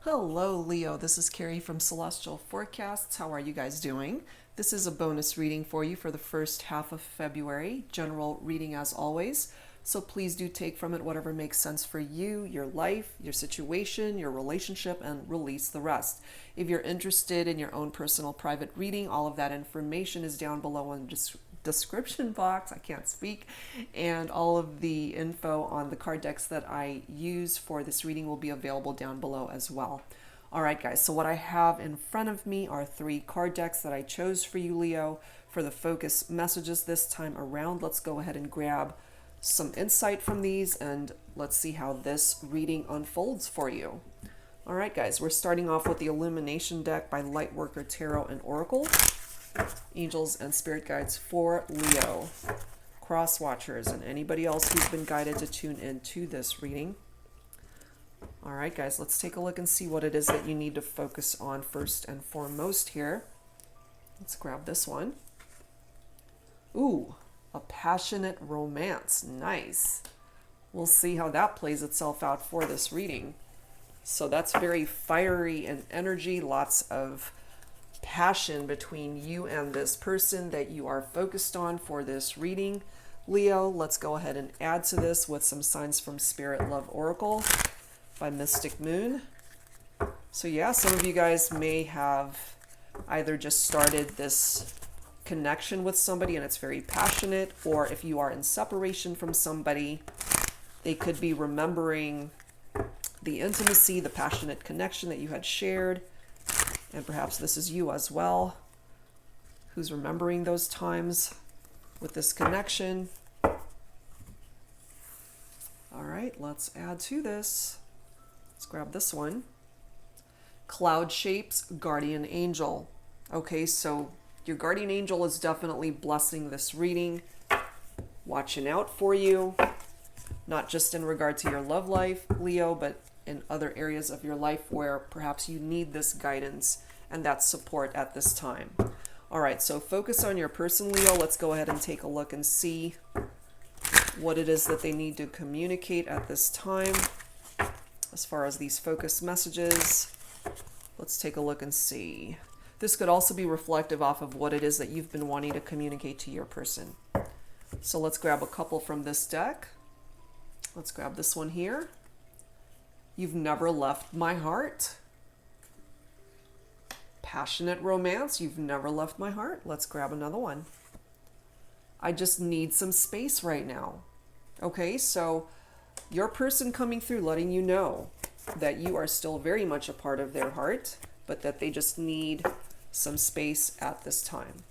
Hello, Leo. This is Carrie from Celestial Forecasts. How are you guys doing? This is a bonus reading for you for the first half of February. General reading as always. So please do take from it whatever makes sense for you, your life, your situation, your relationship, and release the rest. If you're interested in your own personal private reading, all of that information is down below in the description box. I can't speak. And all of the info on the card decks that I use for this reading will be available down below as well. All right, guys, so what I have in front of me are 3 card decks that I chose for you, Leo, for the focus messages this time around. Let's go ahead and grab some insight from these and let's see how this reading unfolds for you. All right, guys, we're starting off with the Illumination deck by Lightworker Tarot and Oracle. Angels and spirit guides for Leo, cross watchers, and anybody else who's been guided to tune into this reading. All right, guys, let's take a look and see what it is that you need to focus on first and foremost here. Let's grab this one. Ooh, a passionate romance. Nice. We'll see how that plays itself out for this reading. So that's very fiery in energy, lots of passion between you and this person that you are focused on for this reading. Leo, let's go ahead and add to this with some signs from Spirit Love Oracle by Mystic Moon. So yeah, some of you guys may have either just started this connection with somebody and it's very passionate, or if you are in separation from somebody, they could be remembering the intimacy, the passionate connection that you had shared. And perhaps this is you as well, who's remembering those times with this connection. All right, let's add to this. Let's grab this one. Cloud Shapes Guardian Angel. Okay, so your guardian angel is definitely blessing this reading, watching out for you, not just in regard to your love life, Leo, but in other areas of your life where perhaps you need this guidance and that support at this time. All right, so focus on your person, Leo. Let's go ahead and take a look and see what it is that they need to communicate at this time as far as these focus messages. Let's take a look and see. This could also be reflective off of what it is that you've been wanting to communicate to your person. So let's grab a couple from this deck. Let's grab this one here. You've never left my heart. Passionate romance. You've never left my heart. Let's grab another one. I just need some space right now. Okay, so your person coming through letting you know that you are still very much a part of their heart, but that they just need some space at this time.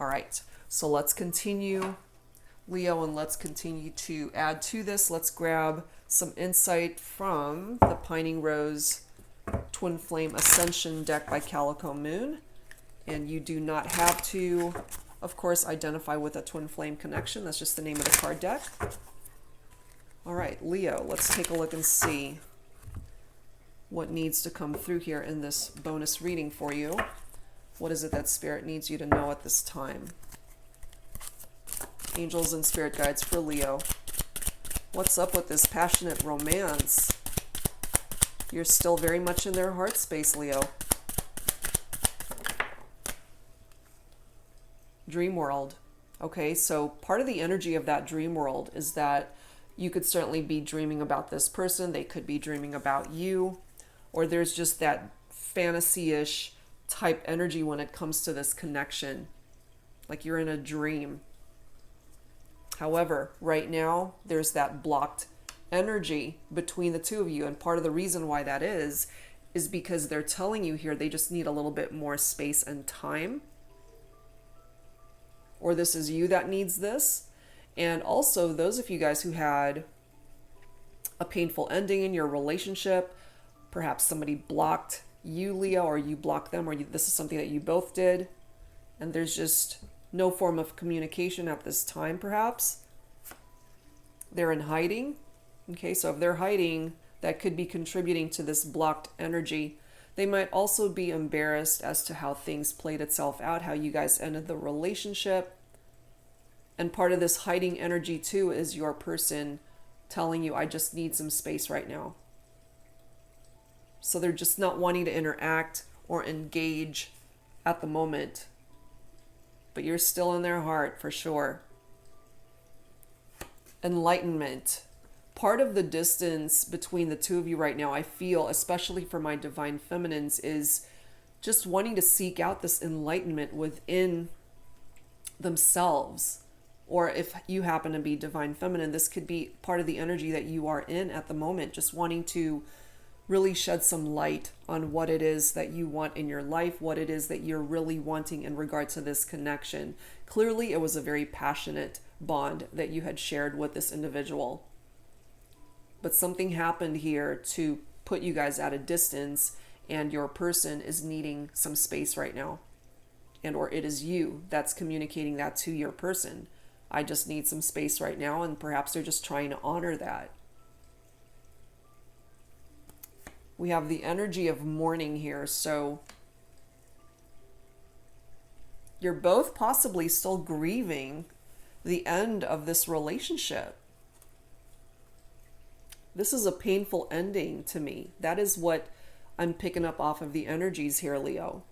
All right, so let's continue, Leo, and let's continue to add to this. Let's grab some insight from the Pining Rose Twin Flame Ascension deck by Calico Moon. And you do not have to, of course, identify with a twin flame connection. That's just the name of the card deck. All right, Leo, let's take a look and see what needs to come through here in this bonus reading for you. What is it that Spirit needs you to know at this time? Angels and Spirit Guides for Leo. What's up with this passionate romance? You're still very much in their heart space, Leo. Dream world. Okay, so part of the energy of that dream world is that you could certainly be dreaming about this person. They could be dreaming about you. Or there's just that fantasy-ish type energy when it comes to this connection. Like you're in a dream. However, right now, there's that blocked energy between the two of you. And part of the reason why that is because they're telling you here they just need a little bit more space and time. Or this is you that needs this. And also, those of you guys who had a painful ending in your relationship, perhaps somebody blocked you, Leo, or you blocked them, or this is something that you both did, and there's just no form of communication at this time, perhaps. They're in hiding. Okay, so if they're hiding, that could be contributing to this blocked energy. They might also be embarrassed as to how things played itself out, how you guys ended the relationship. And part of this hiding energy too is your person telling you, I just need some space right now. So they're just not wanting to interact or engage at the moment. But you're still in their heart for sure. Enlightenment. Part of the distance between the two of you right now, I feel, especially for my divine feminines, is just wanting to seek out this enlightenment within themselves. Or if you happen to be divine feminine, this could be part of the energy that you are in at the moment, just wanting to really shed some light on what it is that you want in your life, what it is that you're really wanting in regard to this connection. Clearly, it was a very passionate bond that you had shared with this individual. But something happened here to put you guys at a distance, and your person is needing some space right now. And or it is you that's communicating that to your person. I just need some space right now, and perhaps they're just trying to honor that. We have the energy of mourning here, so you're both possibly still grieving the end of this relationship. This is a painful ending to me. That is what I'm picking up off of the energies here, Leo.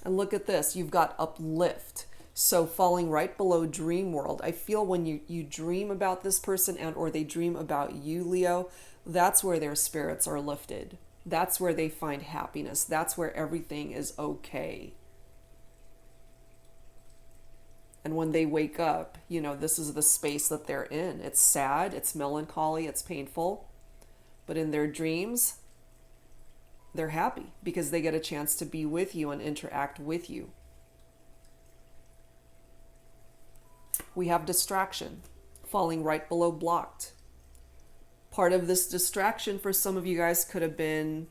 And look at this. You've got uplift. So falling right below dream world. I feel when you dream about this person and or they dream about you, Leo, that's where their spirits are lifted. That's where they find happiness. That's where everything is okay. And when they wake up, you know, this is the space that they're in. It's sad, it's melancholy, it's painful. But in their dreams, they're happy because they get a chance to be with you and interact with you. We have distraction, falling right below blocked. Part of this distraction for some of you guys could have been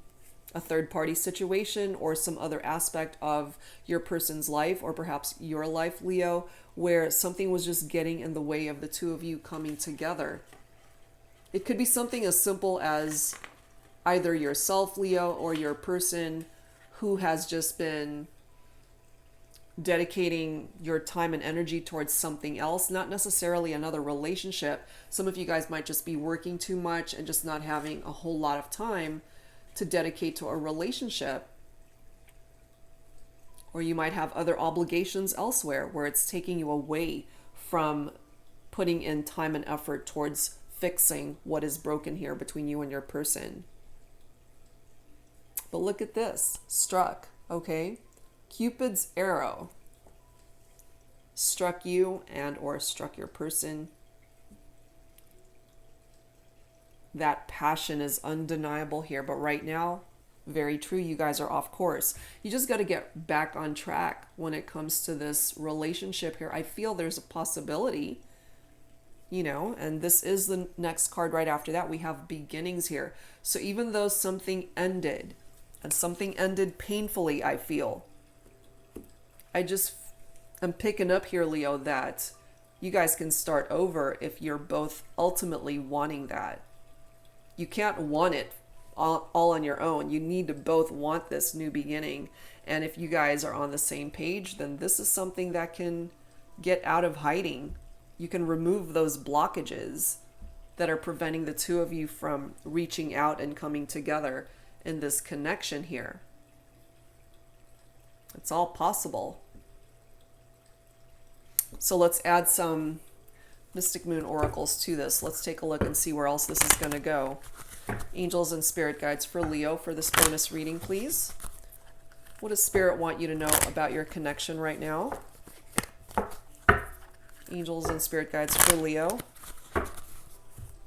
a third-party situation or some other aspect of your person's life, or perhaps your life, Leo, where something was just getting in the way of the two of you coming together. It could be something as simple as either yourself, Leo, or your person who has just been dedicating your time and energy towards something else, not necessarily another relationship. Some of you guys might just be working too much and just not having a whole lot of time to dedicate to a relationship. Or you might have other obligations elsewhere where it's taking you away from putting in time and effort towards fixing what is broken here between you and your person. But look at this, struck, okay? Cupid's arrow struck you and or struck your person. That passion is undeniable here, but right now, very true, you guys are off course. You just got to get back on track when it comes to this relationship here. I feel there's a possibility, you know, and this is the next card right after that. We have beginnings here. So even though something ended, and something ended painfully, I feel, I'm picking up here, Leo, that you guys can start over if you're both ultimately wanting that. You can't want it all on your own. You need to both want this new beginning. And if you guys are on the same page, then this is something that can get out of hiding. You can remove those blockages that are preventing the two of you from reaching out and coming together in this connection here. It's all possible. So let's add some Mystic Moon oracles to this. Let's take a look and see where else this is going to go. Angels and spirit guides for Leo for this bonus reading, please. What does Spirit want you to know about your connection right now? Angels and spirit guides for Leo.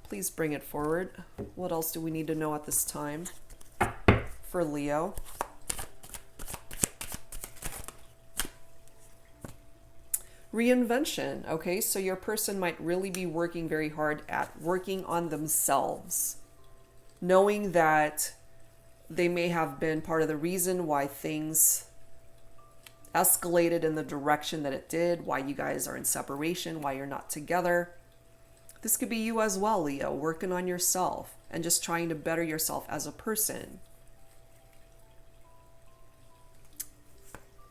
Please bring it forward. What else do we need to know at this time for Leo? Reinvention. Okay, so your person might really be working very hard at working on themselves, knowing that they may have been part of the reason why things escalated in the direction that it did, why you guys are in separation, why you're not together. This could be you as well, Leo, working on yourself and just trying to better yourself as a person.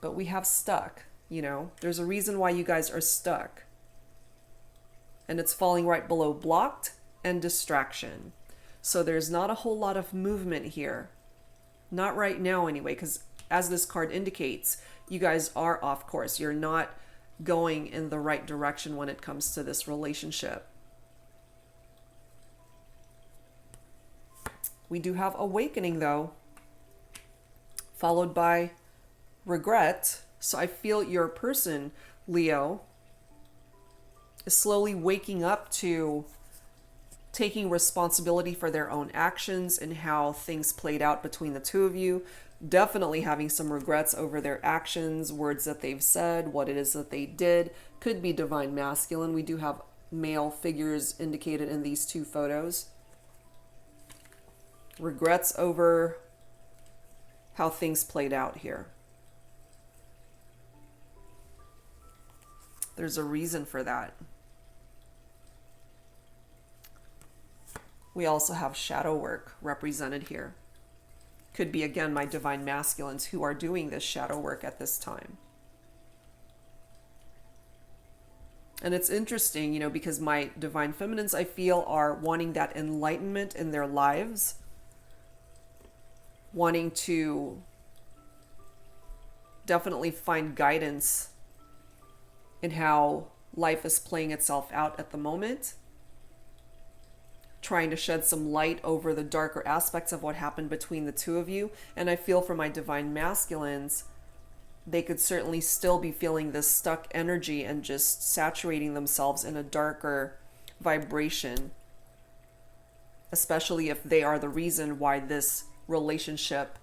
But we have stuck. You know, there's a reason why you guys are stuck. And it's falling right below blocked and distraction. So there's not a whole lot of movement here. Not right now anyway, because as this card indicates, you guys are off course. You're not going in the right direction when it comes to this relationship. We do have awakening though, followed by regret. So I feel your person, Leo, is slowly waking up to taking responsibility for their own actions and how things played out between the two of you. Definitely having some regrets over their actions, words that they've said, what it is that they did. Could be divine masculine. We do have male figures indicated in these two photos. Regrets over how things played out here. There's a reason for that. We also have shadow work represented here. Could be, again, my divine masculines who are doing this shadow work at this time. And it's interesting, you know, because my divine feminines, I feel, are wanting that enlightenment in their lives, wanting to definitely find guidance in how life is playing itself out at the moment, trying to shed some light over the darker aspects of what happened between the two of you. And I feel for my divine masculines, they could certainly still be feeling this stuck energy and just saturating themselves in a darker vibration, especially if they are the reason why this relationship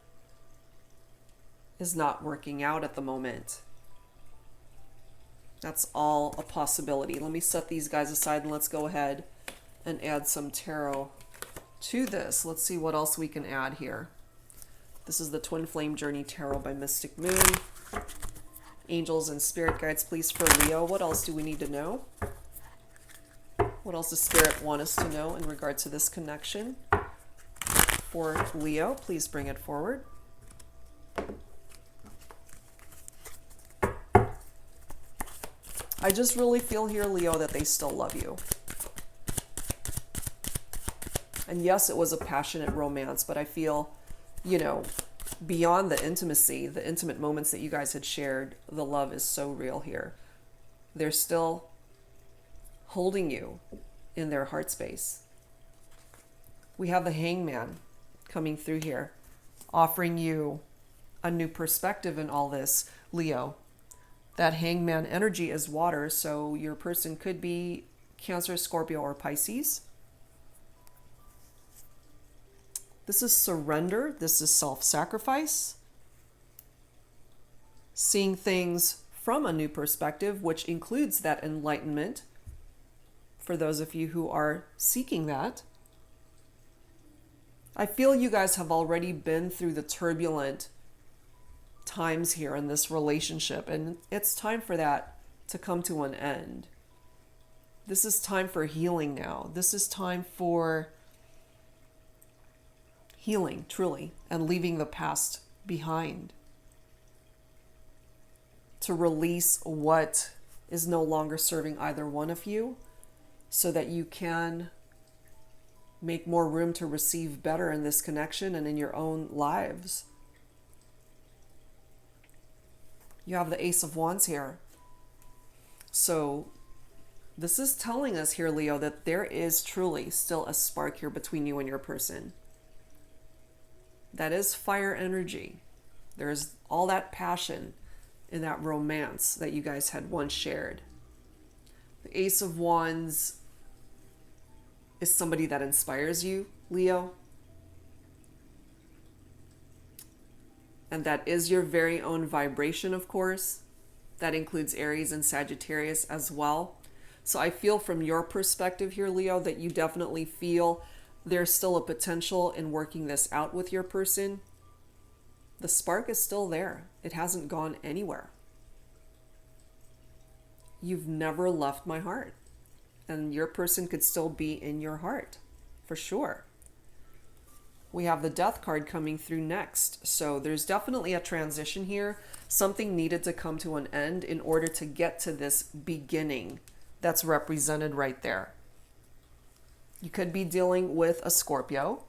is not working out at the moment. That's all a possibility. Let me set these guys aside and let's go ahead and add some tarot to this. Let's see what else we can add here. This is the Twin Flame Journey Tarot by Mystic Moon. Angels and spirit guides, please, for Leo. What else do we need to know? What else does Spirit want us to know in regard to this connection? For Leo, please bring it forward. I just really feel here, Leo, that they still love you. And yes, it was a passionate romance, but I feel, you know, beyond the intimacy, the intimate moments that you guys had shared, the love is so real here. They're still holding you in their heart space. We have the Hangman coming through here, offering you a new perspective in all this, Leo. That Hangman energy is water, so your person could be Cancer, Scorpio, or Pisces. This is surrender. This is self-sacrifice. Seeing things from a new perspective, which includes that enlightenment for those of you who are seeking that. I feel you guys have already been through the turbulent times here in this relationship, and it's time for that to come to an end. This is time for healing now. This is time for healing, truly, and leaving the past behind. To release what is no longer serving either one of you, so that you can make more room to receive better in this connection and in your own lives. You have the Ace of Wands here. So this is telling us here, Leo, that there is truly still a spark here between you and your person. That is fire energy. There's all that passion in that romance that you guys had once shared. The Ace of Wands is somebody that inspires you, Leo. And that is your very own vibration, of course. That includes Aries and Sagittarius as well. So I feel from your perspective here, Leo, that you definitely feel there's still a potential in working this out with your person. The spark is still there. It hasn't gone anywhere. You've never left my heart. And your person could still be in your heart, for sure. We have the Death card coming through next. So there's definitely a transition here. Something needed to come to an end in order to get to this beginning that's represented right there. You could be dealing with a Scorpio.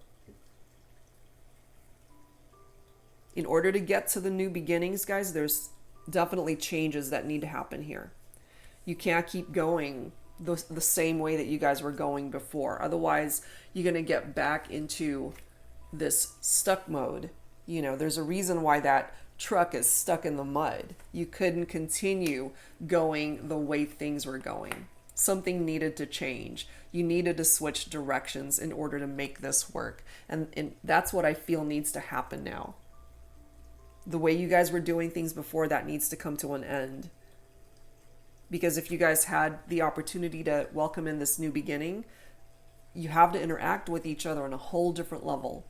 In order to get to the new beginnings, guys, there's definitely changes that need to happen here. You can't keep going the same way that you guys were going before. Otherwise, you're going to get back into this stuck mode. You know, there's a reason why that truck is stuck in the mud. You couldn't continue going the way things were going. Something needed to change. You needed to switch directions in order to make this work. And that's what I feel needs to happen now. The way you guys were doing things before, that needs to come to an end. Because if you guys had the opportunity to welcome in this new beginning, you have to interact with each other on a whole different level.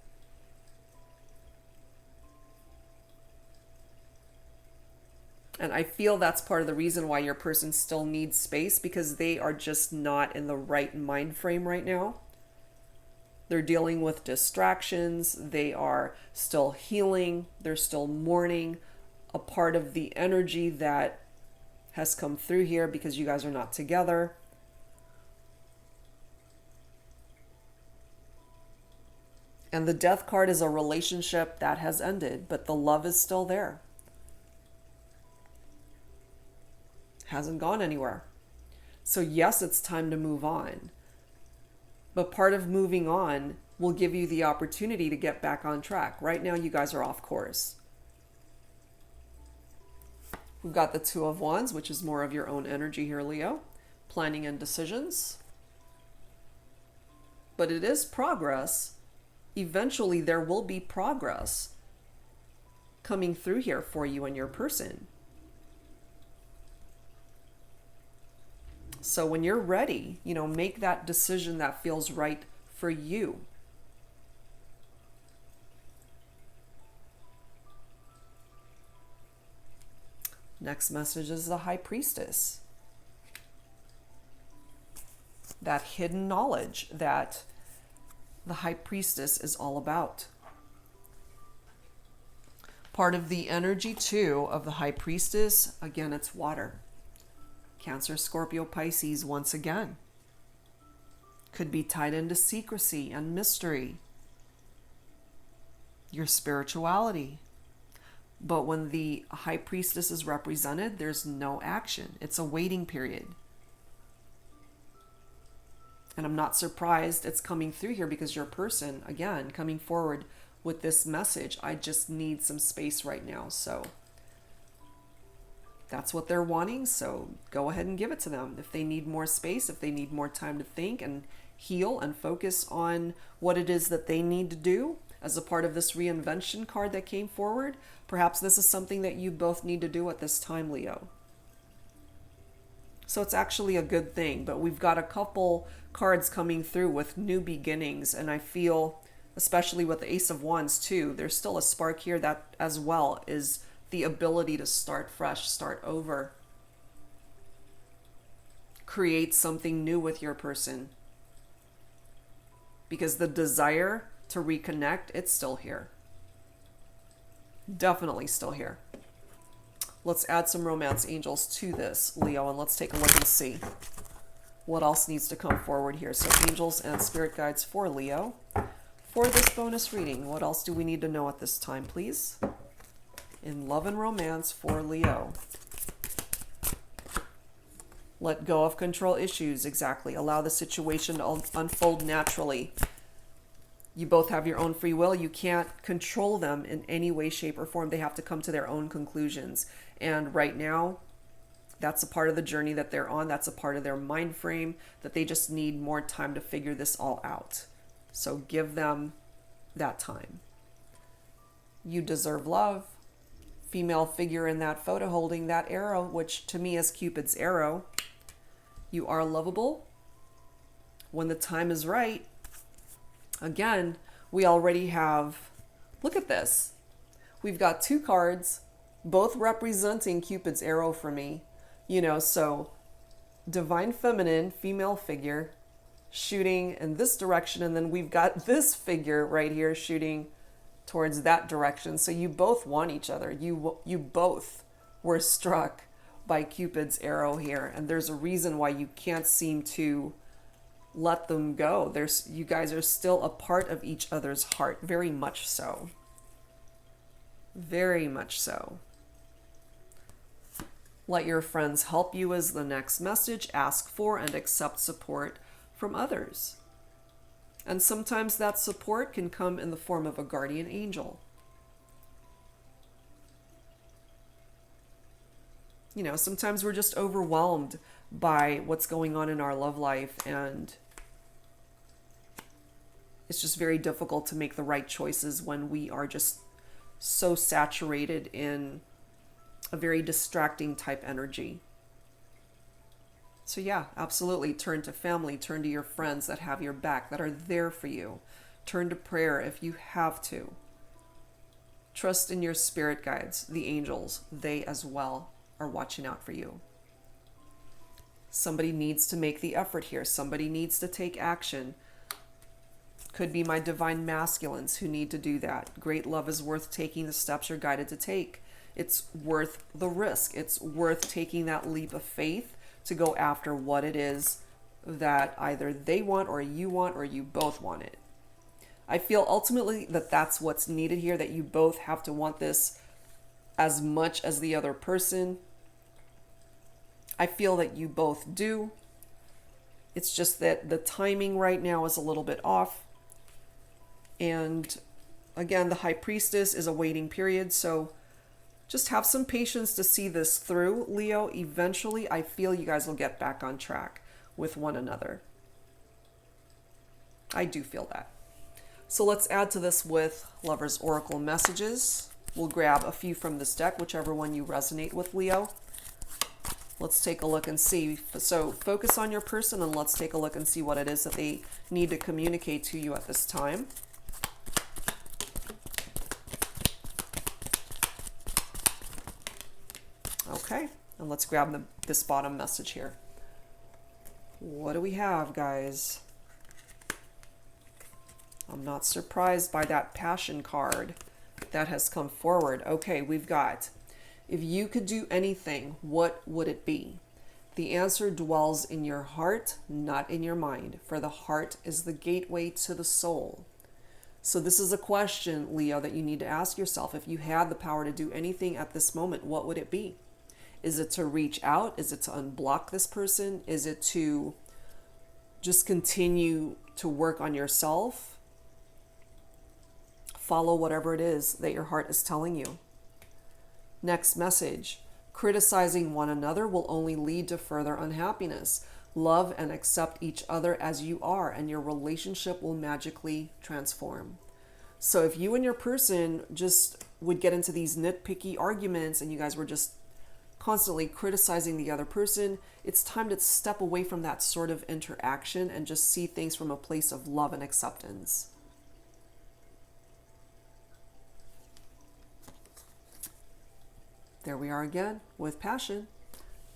And I feel that's part of the reason why your person still needs space, because they are just not in the right mind frame right now. They're dealing with distractions. They are still healing. They're still mourning a part of the energy that has come through here because you guys are not together. And the Death card is a relationship that has ended, but the love is still there. Hasn't gone anywhere. So yes, it's time to move on. But part of moving on will give you the opportunity to get back on track. Right now, you guys are off course. We've got the Two of Wands, which is more of your own energy here, Leo. Planning and decisions. But it is progress. Eventually, there will be progress coming through here for you and your person. So when you're ready, you know, make that decision that feels right for you. Next message is the High Priestess. That hidden knowledge that the High Priestess is all about. Part of the energy, too, of the High Priestess, again, it's water. Cancer, Scorpio, Pisces, once again. Could be tied into secrecy and mystery. Your spirituality. But when the High Priestess is represented, there's no action. It's a waiting period. And I'm not surprised it's coming through here because your person, again, coming forward with this message, I just need some space right now. So that's what they're wanting, so go ahead and give it to them. If they need more space, if they need more time to think and heal and focus on what it is that they need to do as a part of this reinvention card that came forward, perhaps this is something that you both need to do at this time, Leo. So it's actually a good thing, but we've got a couple cards coming through with new beginnings, and I feel, especially with the Ace of Wands too, there's still a spark here that as well is the ability to start fresh, start over. Create something new with your person. Because the desire to reconnect, it's still here. Definitely still here. Let's add some romance angels to this, Leo, and let's take a look and see what else needs to come forward here. So angels and spirit guides for Leo. For this bonus reading, what else do we need to know at this time, please? In love and romance for Leo. Let go of control issues, exactly. Allow the situation to unfold naturally. You both have your own free will. You can't control them in any way, shape, or form. They have to come to their own conclusions. And right now, that's a part of the journey that they're on. That's a part of their mind frame that they just need more time to figure this all out. So give them that time. You deserve love. Female figure in that photo holding that arrow, which to me is Cupid's arrow. You are lovable. When the time is right, again, we already have, look at this. We've got two cards, both representing Cupid's arrow for me. You know, so divine feminine, female figure, shooting in this direction, and then we've got this figure right here shooting towards that direction. So you both want each other. You both were struck by Cupid's arrow here, and there's a reason why you can't seem to let them go. You guys are still a part of each other's heart, very much so. Very much so. Let your friends help you is the next message. Ask for and accept support from others. And sometimes that support can come in the form of a guardian angel. You know, sometimes we're just overwhelmed by what's going on in our love life, and it's just very difficult to make the right choices when we are just so saturated in a very distracting type energy. So yeah, absolutely. Turn to family, turn to your friends that have your back, that are there for you. Turn to prayer if you have to. Trust in your spirit guides, the angels. They as well are watching out for you. Somebody needs to make the effort here. Somebody needs to take action. Could be my divine masculines who need to do that. Great love is worth taking the steps you're guided to take. It's worth the risk. It's worth taking that leap of faith to go after what it is that either they want or you both want it. I feel ultimately that that's what's needed here, that you both have to want this as much as the other person. I feel that you both do. It's just that the timing right now is a little bit off. And again, the High Priestess is a waiting period, so just have some patience to see this through, Leo. Eventually, I feel you guys will get back on track with one another. I do feel that. So let's add to this with Lover's Oracle messages. We'll grab a few from this deck, whichever one you resonate with, Leo. Let's take a look and see. So focus on your person and let's take a look and see what it is that they need to communicate to you at this time. Okay, and let's grab this bottom message here. What do we have, guys? I'm not surprised by that passion card that has come forward. Okay, we've got, if you could do anything, what would it be? The answer dwells in your heart, not in your mind, for the heart is the gateway to the soul. So this is a question, Leo, that you need to ask yourself. If you had the power to do anything at this moment, what would it be? Is it to reach out? Is it to unblock this person? Is it to just continue to work on yourself? Follow whatever it is that your heart is telling you. Next message. Criticizing one another will only lead to further unhappiness. Love and accept each other as you are, and your relationship will magically transform. So if you and your person just would get into these nitpicky arguments and you guys were just constantly criticizing the other person, it's time to step away from that sort of interaction and just see things from a place of love and acceptance. There we are again with passion.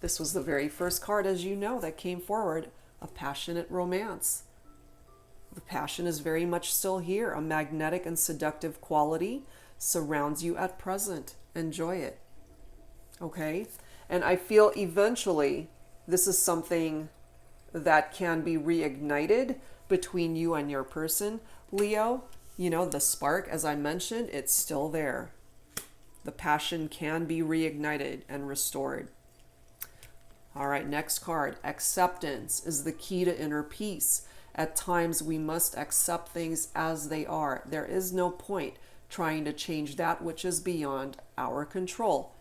This was the very first card, as you know, that came forward, a passionate romance. The passion is very much still here. A magnetic and seductive quality surrounds you at present. Enjoy it. Okay? And I feel eventually this is something that can be reignited between you and your person. Leo, you know, the spark, as I mentioned, it's still there. The passion can be reignited and restored. All right, next card. Acceptance is the key to inner peace. At times, we must accept things as they are. There is no point trying to change that which is beyond our control.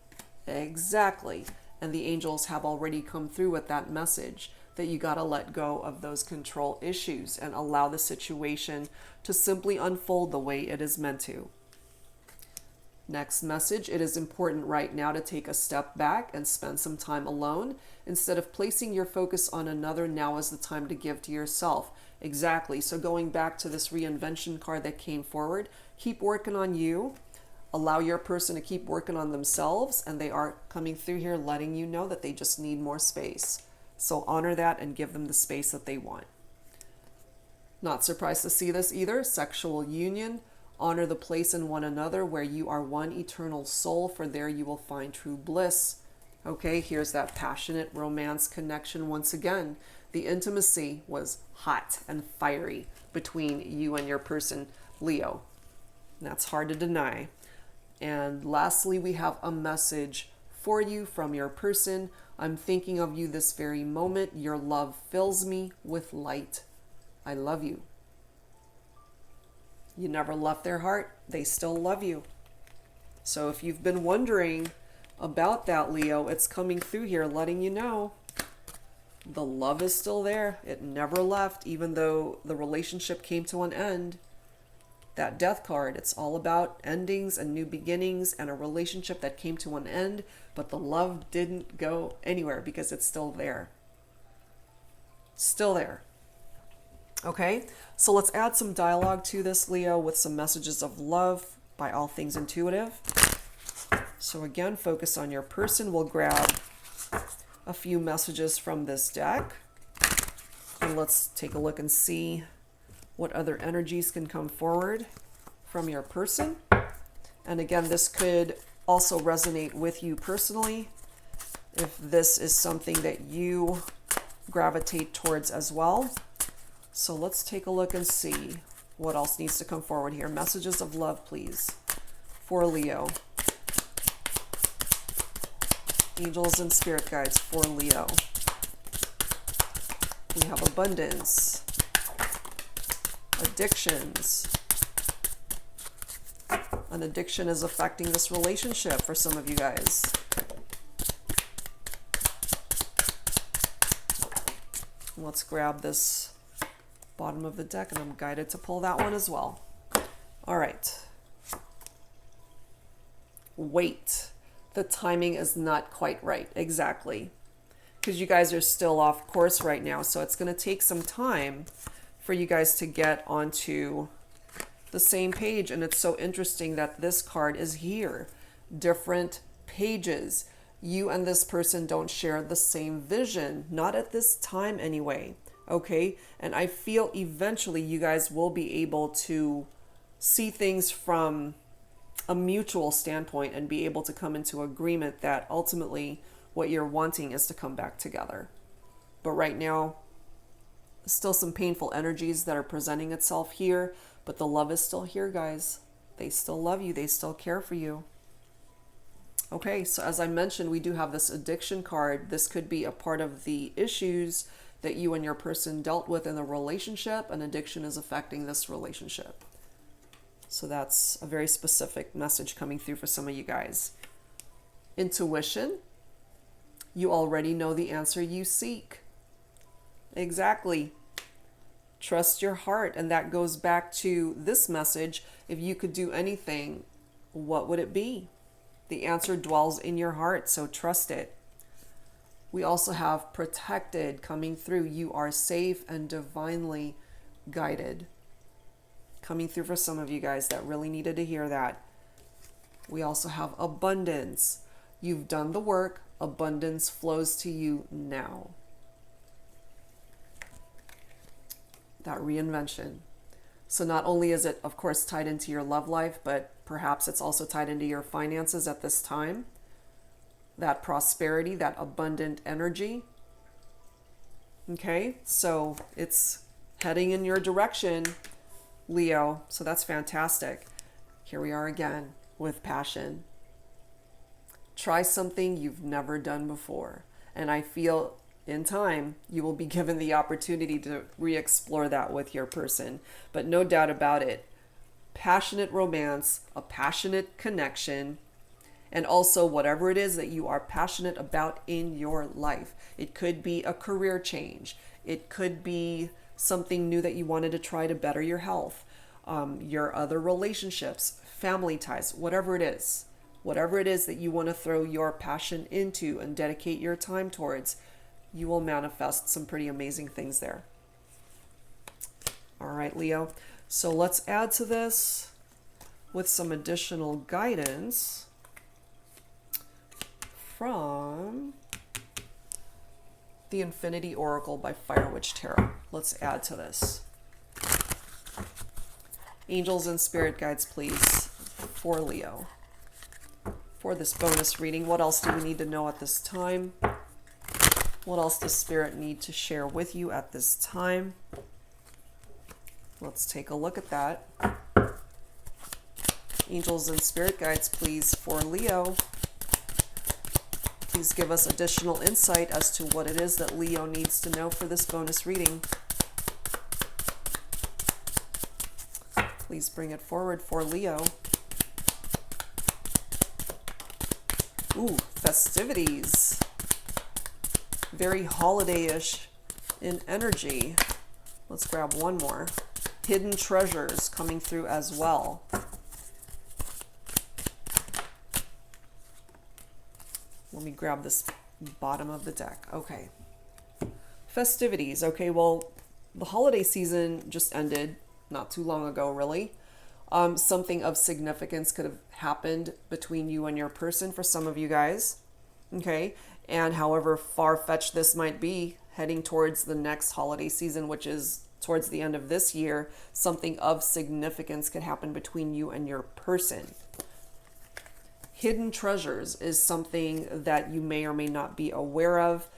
Exactly. And the angels have already come through with that message that you got to let go of those control issues and allow the situation to simply unfold the way it is meant to. Next message, it is important right now to take a step back and spend some time alone. Instead of placing your focus on another, now is the time to give to yourself. Exactly. So going back to this reinvention card that came forward, keep working on you. Allow your person to keep working on themselves, and they are coming through here letting you know that they just need more space. So honor that and give them the space that they want. Not surprised to see this either. Sexual union. Honor the place in one another where you are one eternal soul, for there you will find true bliss. Okay, here's that passionate romance connection once again. The intimacy was hot and fiery between you and your person, Leo. That's hard to deny. And lastly, we have a message for you from your person. I'm thinking of you this very moment. Your love fills me with light. I love you. You never left their heart. They still love you. So if you've been wondering about that, Leo, it's coming through here, letting you know the love is still there. It never left, even though the relationship came to an end. That death card, it's all about endings and new beginnings and a relationship that came to an end, but the love didn't go anywhere because it's still there. Still there. Okay, so let's add some dialogue to this, Leo, with some messages of love by All Things Intuitive. So again, focus on your person. We'll grab a few messages from this deck. And let's take a look and see what other energies can come forward from your person. And again, this could also resonate with you personally if this is something that you gravitate towards as well. So let's take a look and see what else needs to come forward here. Messages of love, please, for Leo. Angels and spirit guides for Leo. We have abundance, addictions. An addiction is affecting this relationship for some of you guys. Let's grab this bottom of the deck, and I'm guided to pull that one as well. All right. Wait. The timing is not quite right. Exactly. Because you guys are still off course right now. So it's going to take some time for you guys to get onto the same page. And it's so interesting that this card is here. Different pages. You and this person don't share the same vision. Not at this time anyway. Okay? And I feel eventually you guys will be able to see things from a mutual standpoint and be able to come into agreement that ultimately what you're wanting is to come back together. But right now, still some painful energies that are presenting itself here, but the love is still here, guys. They still love you. They still care for you. Okay, so as I mentioned, we do have this addiction card. This could be a part of the issues that you and your person dealt with in the relationship, and addiction is affecting this relationship. So that's a very specific message coming through for some of you guys. Intuition. You already know the answer you seek. Exactly. Trust your heart. And that goes back to this message. If you could do anything, what would it be? The answer dwells in your heart, so trust it. We also have protected coming through. You are safe and divinely guided. Coming through for some of you guys that really needed to hear that. We also have abundance. You've done the work. Abundance flows to you now. That reinvention. So not only is it, of course, tied into your love life, but perhaps it's also tied into your finances at this time. That prosperity, that abundant energy. Okay, so it's heading in your direction, Leo. So that's fantastic. Here we are again with passion. Try something you've never done before. And I feel in time, you will be given the opportunity to re-explore that with your person. But no doubt about it, passionate romance, a passionate connection, and also whatever it is that you are passionate about in your life. It could be a career change. It could be something new that you wanted to try to better your health, your other relationships, family ties, whatever it is. Whatever it is that you want to throw your passion into and dedicate your time towards, you will manifest some pretty amazing things there. All right, Leo. So let's add to this with some additional guidance from the Infinity Oracle by Fire Witch Tarot. Let's add to this. Angels and spirit guides, please, for Leo. for this bonus reading. What else do we need to know at this time? What else does Spirit need to share with you at this time? Let's take a look at that. Angels and Spirit Guides, please, for Leo. Please give us additional insight as to what it is that Leo needs to know for this bonus reading. Please bring it forward for Leo. Ooh, festivities. Very holiday-ish in energy. Let's grab one more. Hidden treasures coming through as well. Let me grab this bottom of the deck. Okay. Festivities. Okay, well, the holiday season just ended not too long ago, really. Something of significance could have happened between you and your person for some of you guys. Okay. And however far-fetched this might be, heading towards the next holiday season, which is towards the end of this year, something of significance could happen between you and your person. Hidden treasures is something that you may or may not be aware of.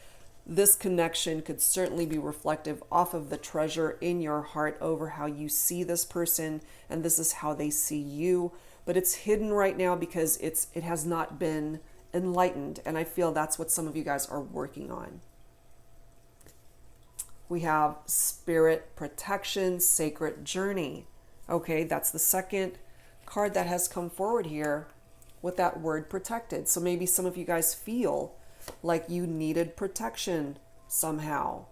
This connection could certainly be reflective off of the treasure in your heart over how you see this person, and this is how they see you. But it's hidden right now because it has not been enlightened, and I feel that's what some of you guys are working on. We have Spirit Protection, Sacred Journey. Okay, that's the second card that has come forward here with that word protected. So maybe some of you guys feel like you needed protection somehow.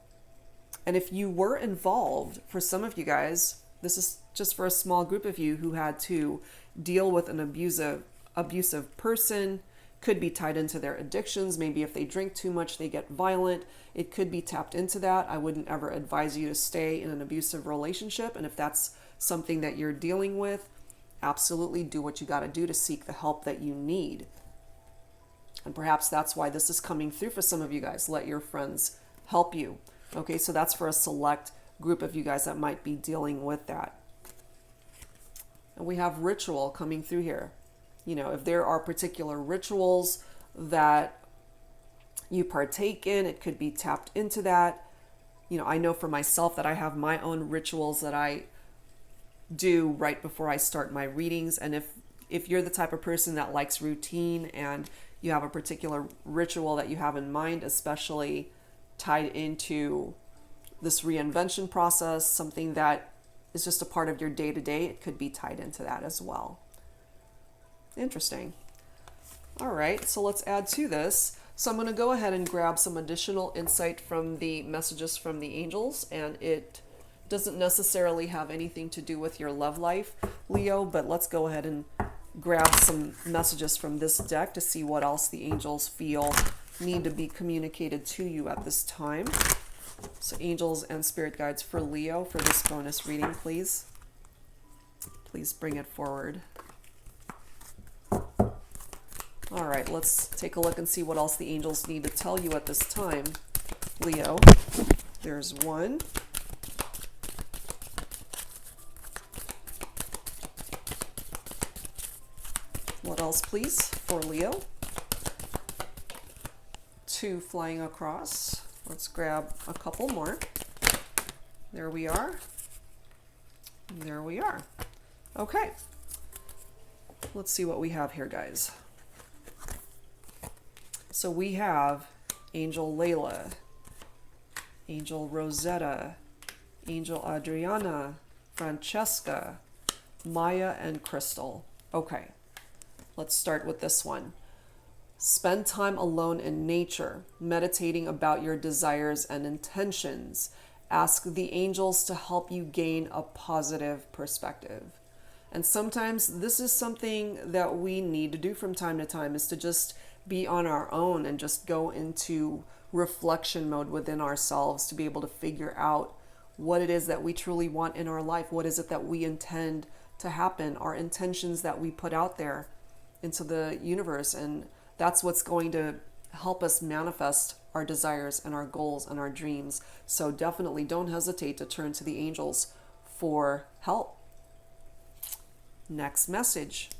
And if you were involved, for some of you guys, this is just for a small group of you who had to deal with an abusive person, could be tied into their addictions. Maybe if they drink too much, they get violent. It could be tapped into that. I wouldn't ever advise you to stay in an abusive relationship. And if that's something that you're dealing with, absolutely do what you got to do to seek the help that you need. And perhaps that's why this is coming through for some of you guys. Let your friends help you. Okay, so that's for a select group of you guys that might be dealing with that. And we have ritual coming through here. You know, if there are particular rituals that you partake in, it could be tapped into that. You know, I know for myself that I have my own rituals that I do right before I start my readings. And if you're the type of person that likes routine and you have a particular ritual that you have in mind, especially tied into this reinvention process, something that is just a part of your day-to-day, it could be tied into that as well. Interesting. All right, so let's add to this. So I'm going to go ahead and grab some additional insight from the messages from the angels, and it doesn't necessarily have anything to do with your love life, Leo, but let's go ahead and grab some messages from this deck to see what else the angels feel need to be communicated to you at this time. So angels and spirit guides for Leo for this bonus reading, please. Please bring it forward. All right, let's take a look and see what else the angels need to tell you at this time, Leo. There's one. What else, please, for Leo? Two flying across. Let's grab a couple more. There we are. There we are. Okay. Let's see what we have here, guys. So we have Angel Layla, Angel Rosetta, Angel Adriana, Francesca, Maya, and Crystal. Okay. Let's start with this one. Spend time alone in nature, meditating about your desires and intentions. Ask the angels to help you gain a positive perspective. And sometimes this is something that we need to do from time to time, is to just be on our own and just go into reflection mode within ourselves to be able to figure out what it is that we truly want in our life. What is it that we intend to happen? Our intentions that we put out there into the universe, and that's what's going to help us manifest our desires and our goals and our dreams. So definitely don't hesitate to turn to the angels for help. Next message.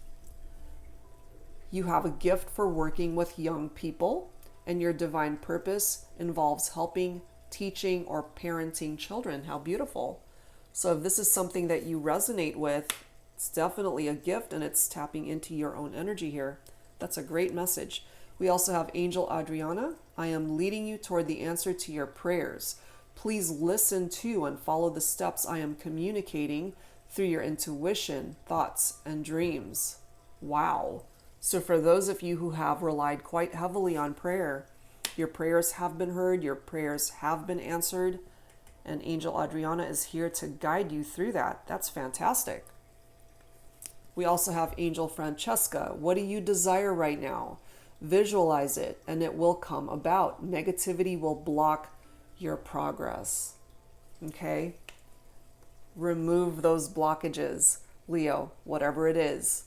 You have a gift for working with young people, and your divine purpose involves helping, teaching, or parenting children. How beautiful. So if this is something that you resonate with, it's definitely a gift, and it's tapping into your own energy here. That's a great message. We also have Angel Adriana. I am leading you toward the answer to your prayers. Please listen to and follow the steps I am communicating through your intuition, thoughts, and dreams. Wow. So for those of you who have relied quite heavily on prayer, your prayers have been heard, your prayers have been answered, and Angel Adriana is here to guide you through that. That's fantastic. We also have Angel Francesca. What do you desire right now? Visualize it, and it will come about. Negativity will block your progress. Okay? Remove those blockages, Leo, whatever it is.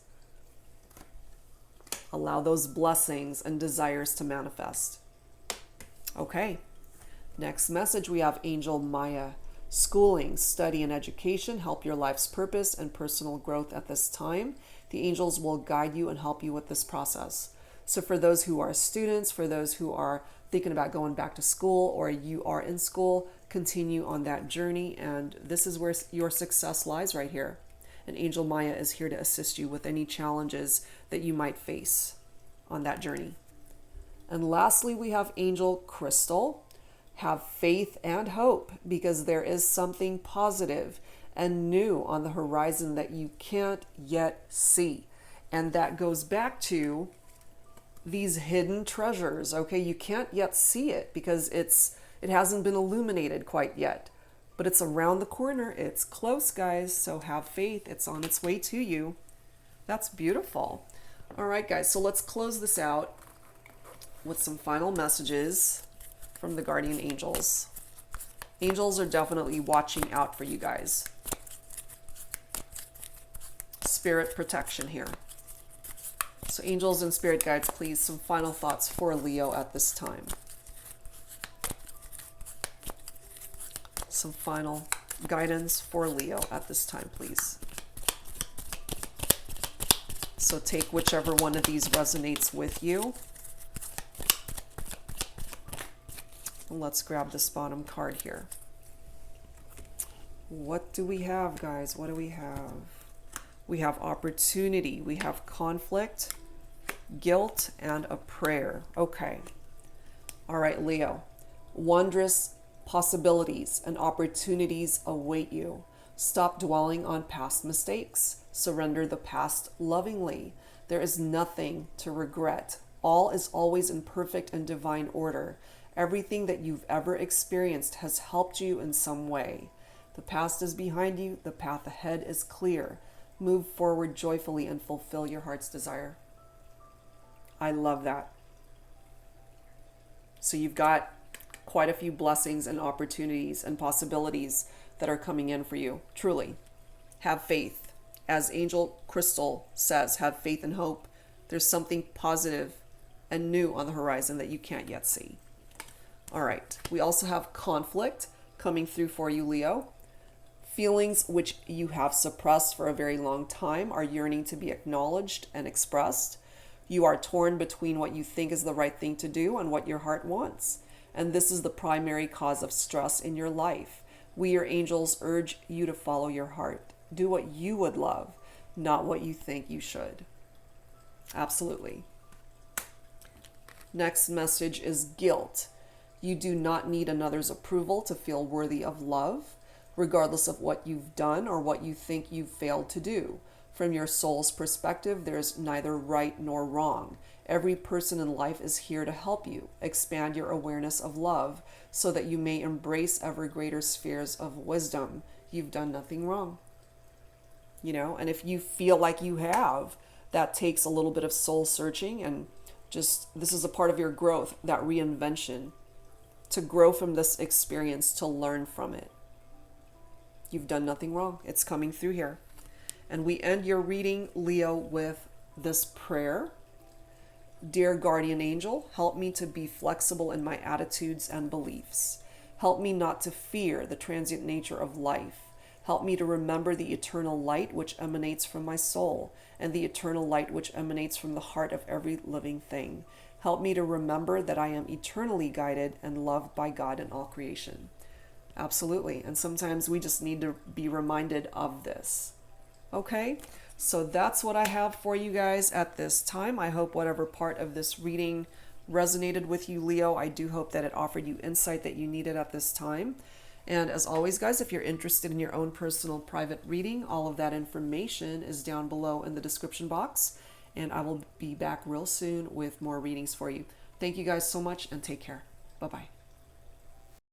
Allow those blessings and desires to manifest. Okay. Next message, we have Angel Maya. Schooling, study, and education help your life's purpose and personal growth at this time. The angels will guide you and help you with this process. So for those who are students, for those who are thinking about going back to school, or you are in school, continue on that journey. And this is where your success lies right here. And Angel Maya is here to assist you with any challenges that you might face on that journey. And lastly, we have Angel Crystal. Have faith and hope, because there is something positive and new on the horizon that you can't yet see. And that goes back to these hidden treasures. Okay, you can't yet see it because it hasn't been illuminated quite yet, but it's around the corner. It's close, guys. So have faith. It's on its way to you. That's beautiful. All right, guys. So let's close this out with some final messages from the guardian angels. Angels are definitely watching out for you guys. Spirit protection here. So angels and spirit guides, please, some final thoughts for Leo at this time. Some final guidance for Leo at this time, please. So take whichever one of these resonates with you. And let's grab this bottom card here. What do we have, guys? What do we have? We have opportunity. We have conflict, guilt, and a prayer. Okay. All right, Leo. Wondrous possibilities and opportunities await you. Stop dwelling on past mistakes. Surrender the past lovingly. There is nothing to regret. All is always in perfect and divine order. Everything that you've ever experienced has helped you in some way. The past is behind you. The path ahead is clear. Move forward joyfully and fulfill your heart's desire. I love that. So you've got quite a few blessings and opportunities and possibilities that are coming in for you. Truly. Have faith. As Angel Crystal says, have faith and hope. There's something positive and new on the horizon that you can't yet see. All right. We also have conflict coming through for you, Leo. Feelings which you have suppressed for a very long time are yearning to be acknowledged and expressed. You are torn between what you think is the right thing to do and what your heart wants. And this is the primary cause of stress in your life. We, your angels, urge you to follow your heart. Do what you would love, not what you think you should. Absolutely. Next message is guilt. You do not need another's approval to feel worthy of love, regardless of what you've done or what you think you've failed to do. From your soul's perspective, there's neither right nor wrong. Every person in life is here to help you expand your awareness of love so that you may embrace ever greater spheres of wisdom. You've done nothing wrong. And if you feel like you have, that takes a little bit of soul searching, and just this is a part of your growth, that reinvention, to grow from this experience, to learn from it. You've done nothing wrong. It's coming through here. And we end your reading, Leo, with this prayer. Dear guardian angel, help me to be flexible in my attitudes and beliefs. Help me not to fear the transient nature of life. Help me to remember the eternal light which emanates from my soul and the eternal light which emanates from the heart of every living thing. Help me to remember that I am eternally guided and loved by God and all creation. Absolutely. And sometimes we just need to be reminded of this. Okay? So that's what I have for you guys at this time. I hope whatever part of this reading resonated with you, Leo, I do hope that it offered you insight that you needed at this time. And as always, guys, if you're interested in your own personal private reading, all of that information is down below in the description box. And I will be back real soon with more readings for you. Thank you guys so much and take care. Bye-bye.